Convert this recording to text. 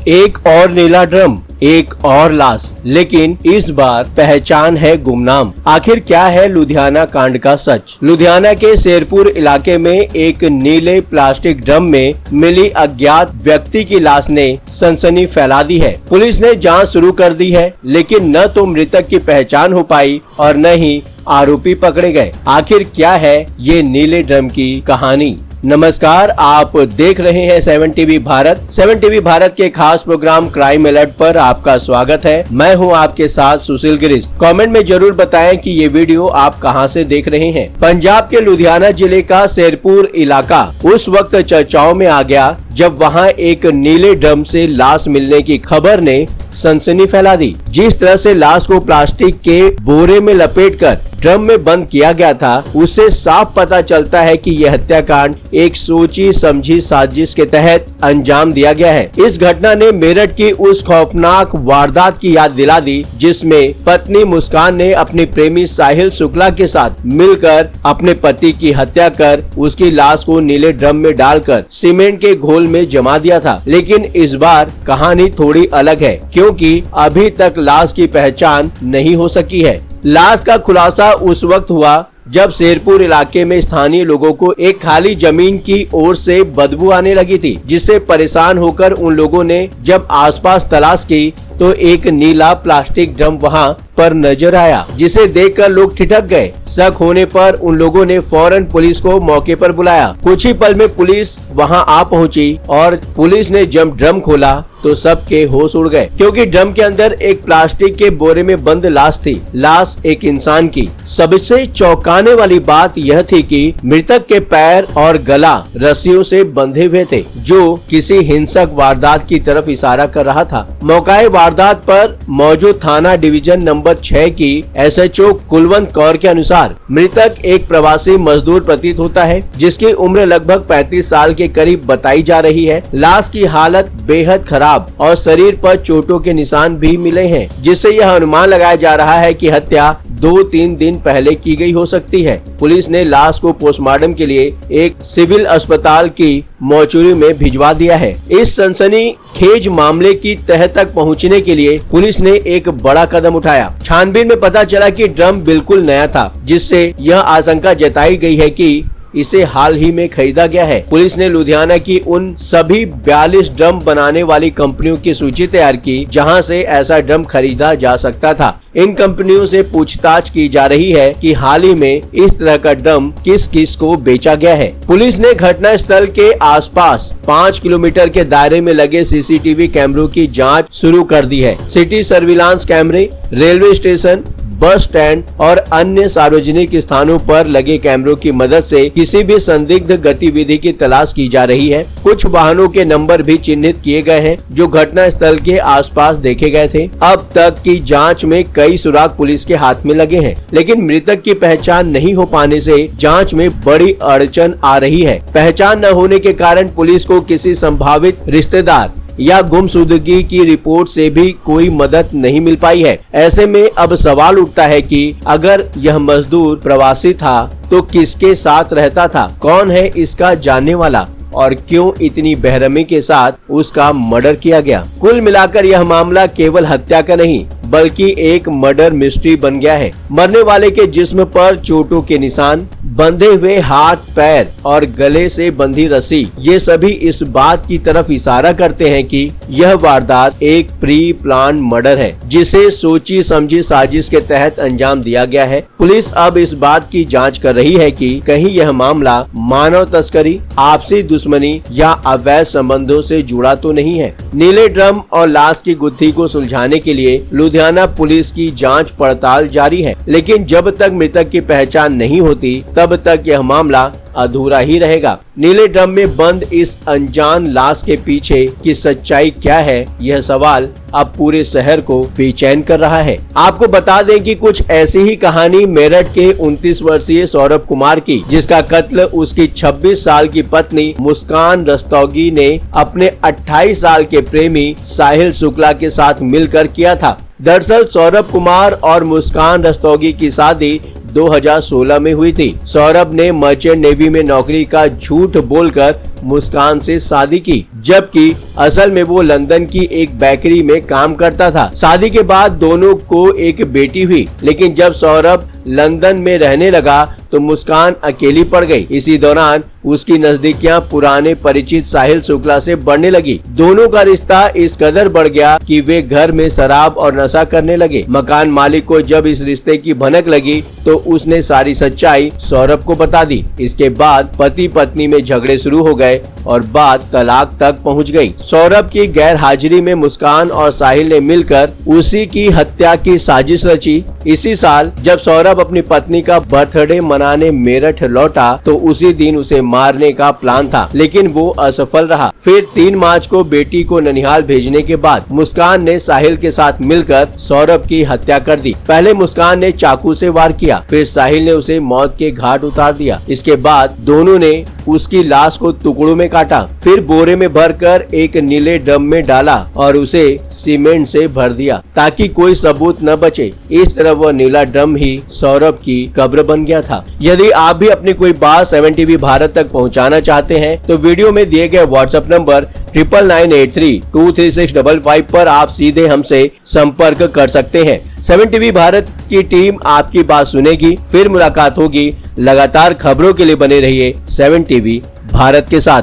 एक और नीला ड्रम, एक और लाश, लेकिन इस बार पहचान है गुमनाम। आखिर क्या है लुधियाना कांड का सच? लुधियाना के शेरपुर इलाके में एक नीले प्लास्टिक ड्रम में मिली अज्ञात व्यक्ति की लाश ने सनसनी फैला दी है। पुलिस ने जांच शुरू कर दी है, लेकिन न तो मृतक की पहचान हो पाई और न ही आरोपी पकड़े गए। आखिर क्या है ये नीले ड्रम की कहानी? नमस्कार, आप देख रहे हैं 7 टीवी भारत। 7 टीवी भारत के खास प्रोग्राम क्राइम अलर्ट पर आपका स्वागत है। मैं हूं आपके साथ सुशील गिरीश। कमेंट में जरूर बताएं कि ये वीडियो आप कहां से देख रहे हैं। पंजाब के लुधियाना जिले का शेरपुर इलाका उस वक्त चर्चाओं में आ गया जब वहां एक नीले ड्रम से लाश मिलने की खबर ने सनसनी फैला दी। जिस तरह से लाश को प्लास्टिक के बोरे में लपेटकर ड्रम में बंद किया गया था, उससे साफ पता चलता है कि यह हत्याकांड एक सोची समझी साजिश के तहत अंजाम दिया गया है। इस घटना ने मेरठ की उस खौफनाक वारदात की याद दिला दी, जिसमें पत्नी मुस्कान ने अपने प्रेमी साहिल शुक्ला के साथ मिलकर अपने पति की हत्या कर उसकी लाश को नीले ड्रम में डालकर सीमेंट के घोल में जमा दिया था। लेकिन इस बार कहानी थोड़ी अलग है, क्योंकि अभी तक लाश की पहचान नहीं हो सकी है। लाश का खुलासा उस वक्त हुआ जब शेरपुर इलाके में स्थानीय लोगों को एक खाली जमीन की ओर से बदबू आने लगी थी, जिससे परेशान होकर उन लोगों ने जब आसपास तलाश की तो एक नीला प्लास्टिक ड्रम वहां पर नजर आया, जिसे देखकर लोग ठिठक गए। शक होने पर उन लोगों ने फौरन पुलिस को मौके पर बुलाया। कुछ ही पल में पुलिस वहां आ पहुंची और पुलिस ने जब ड्रम खोला तो सबके होश उड़ गए, क्योंकि ड्रम के अंदर एक प्लास्टिक के बोरे में बंद लाश थी। लाश एक इंसान की। सबसे चौंकाने वाली बात यह थी कि मृतक के पैर और गला रस्सियों से बंधे हुए थे, जो किसी हिंसक वारदात की तरफ इशारा कर रहा था। मौकाए वारदात पर मौजूद थाना डिवीजन नंबर 6 की SHO कुलवंत कौर के अनुसार मृतक एक प्रवासी मजदूर प्रतीत होता है, जिसकी उम्र लगभग 35 साल के करीब बताई जा रही है। लाश की हालत बेहद खराब और शरीर पर चोटों के निशान भी मिले हैं, जिससे यह अनुमान लगाया जा रहा है कि हत्या 2-3 दिन पहले की गई हो सकती है। पुलिस ने लाश को पोस्टमार्टम के लिए एक सिविल अस्पताल की मोर्चरी में भिजवा दिया है। इस सनसनीखेज मामले की तह तक पहुंचने के लिए पुलिस ने एक बड़ा कदम उठाया। छानबीन में पता चला कि ड्रम बिल्कुल नया था, जिससे यह आशंका जताई गई है कि इसे हाल ही में खरीदा गया है। पुलिस ने लुधियाना की उन सभी 42 ड्रम बनाने वाली कंपनियों की सूची तैयार की, जहां से ऐसा ड्रम खरीदा जा सकता था। इन कंपनियों से पूछताछ की जा रही है कि हाल ही में इस तरह का ड्रम किस किस को बेचा गया है। पुलिस ने घटना स्थल के आसपास 5 किलोमीटर के दायरे में लगे CCTV कैमरों की जांच शुरू कर दी है। सिटी सर्विलांस कैमरे, रेलवे स्टेशन, बस स्टैंड और अन्य सार्वजनिक स्थानों पर लगे कैमरों की मदद से किसी भी संदिग्ध गतिविधि की तलाश की जा रही है। कुछ वाहनों के नंबर भी चिन्हित किए गए हैं, जो घटना स्थल के आसपास देखे गए थे। अब तक की जांच में कई सुराग पुलिस के हाथ में लगे हैं, लेकिन मृतक की पहचान नहीं हो पाने से जांच में बड़ी अड़चन आ रही है। पहचान न होने के कारण पुलिस को किसी संभावित रिश्तेदार या गुमशुदगी की रिपोर्ट से भी कोई मदद नहीं मिल पाई है। ऐसे में अब सवाल उठता है कि अगर यह मजदूर प्रवासी था तो किसके साथ रहता था, कौन है इसका जानने वाला और क्यों इतनी बेरहमी के साथ उसका मर्डर किया गया। कुल मिलाकर यह मामला केवल हत्या का नहीं, बल्कि एक मर्डर मिस्ट्री बन गया है। मरने वाले के जिस्म पर चोटों के निशान, बंधे हुए हाथ पैर और गले से बंधी रस्सी, ये सभी इस बात की तरफ इशारा करते हैं कि यह वारदात एक प्री प्लान मर्डर है, जिसे सोची समझी साजिश के तहत अंजाम दिया गया है। पुलिस अब इस बात की जांच कर रही है कि कहीं यह मामला मानव तस्करी, आपसी दुश्मनी या अवैध संबंधों से जुड़ा तो नहीं है। नीले ड्रम और लाश की गुत्थी को सुलझाने के लिए लुधियाना पुलिस की जांच पड़ताल जारी है, लेकिन जब तक मृतक की पहचान नहीं होती तब तक यह मामला अधूरा ही रहेगा। नीले ड्रम में बंद इस अनजान लाश के पीछे की सच्चाई क्या है, यह सवाल अब पूरे शहर को बेचैन कर रहा है। आपको बता दें कि कुछ ऐसी ही कहानी मेरठ के 29 वर्षीय सौरभ कुमार की, जिसका कत्ल उसकी 26 साल की पत्नी मुस्कान रस्तोगी ने अपने 28 साल के प्रेमी साहिल शुक्ला के साथ मिलकर किया था। दरअसल सौरभ कुमार और मुस्कान रस्तोगी की शादी 2016 में हुई थी। सौरभ ने मर्चेंट नेवी में नौकरी का झूठ बोलकर मुस्कान से शादी की, जबकि असल में वो लंदन की एक बेकरी में काम करता था। शादी के बाद दोनों को एक बेटी हुई, लेकिन जब सौरभ लंदन में रहने लगा तो मुस्कान अकेली पड़ गई। इसी दौरान उसकी नजदीकियां पुराने परिचित साहिल शुक्ला से बढ़ने लगी। दोनों का रिश्ता इस कदर बढ़ गया कि वे घर में शराब और नशा करने लगे। मकान मालिक को जब इस रिश्ते की भनक लगी तो उसने सारी सच्चाई सौरभ को बता दी। इसके बाद पति पत्नी में झगड़े शुरू हो गए और बात तलाक तक पहुंच गई। सौरभ की गैर हाजिरी में मुस्कान और साहिल ने मिलकर उसी की हत्या की साजिश रची। इसी साल जब सौरभ अपनी पत्नी का बर्थडे मनाने मेरठ लौटा तो उसी दिन उसे मारने का प्लान था, लेकिन वो असफल रहा। फिर 3 मार्च को बेटी को ननिहाल भेजने के बाद मुस्कान ने साहिल के साथ मिलकर सौरभ की हत्या कर दी। पहले मुस्कान ने चाकू से वार किया, फिर साहिल ने उसे मौत के घाट उतार दिया। इसके बाद दोनों ने उसकी लाश को टुकड़ों में काटा, फिर बोरे में भरकर एक नीले ड्रम में डाला और उसे सीमेंट से भर दिया ताकि कोई सबूत न बचे। इस तरह वह नीला ड्रम ही सौरभ की कब्र बन गया था। यदि आप भी अपनी कोई बात 7 टीवी भारत तक पहुंचाना चाहते हैं तो वीडियो में दिए गए व्हाट्सएप नंबर 9998323655 पर आप सीधे हमसे संपर्क कर सकते हैं। 7 टीवी भारत की टीम आपकी बात सुनेगी। फिर मुलाकात होगी। लगातार खबरों के लिए बने रहिए 7 टीवी भारत के साथ।